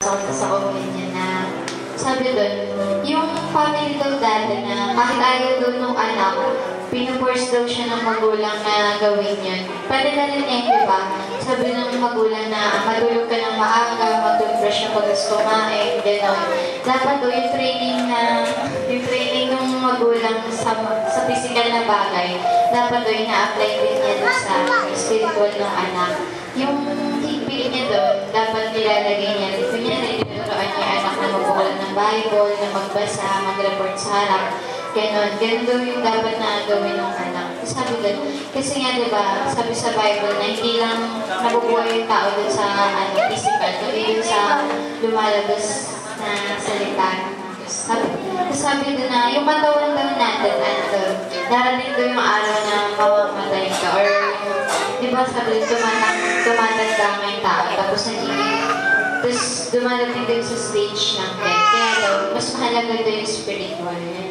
sa comment niya na sabi doon, yung family daw dati na kahit ayaw daw nung anak, pinuforce daw siya ng magulang na gawin yun. Pwede na rin di ba? Sabi ng magulang na matulog ka ng maaga, mag-toothbrush na pag kumain, gano'n. Dapat daw yung training ng magulang sa physical na bagay, dapat daw yung na-apply din niya doon sa spiritual ng anak. Yung higpili niya doon, dapat nilalagay niya rin. Kunyari, tinuturoan niya anak na magbukulan ng Bible, na magbasa, mag-report sa harap. Ganon daw yung dapat na gawin ng anak. Sabi doon, kasi nga diba, sabi sa Bible na hindi lang nabubuhay yung tao doon sa physical, kundi doon sa lumalabas na salita. Sabi doon na, yung katawan daw natin, darating daw yung araw na mamamatay ka. Or, diba sabi doon, tumatanda nga yung tao, tapos dumarating daw sa stage ng death. Kaya daw, mas mahalaga daw yung spiritual. Yan.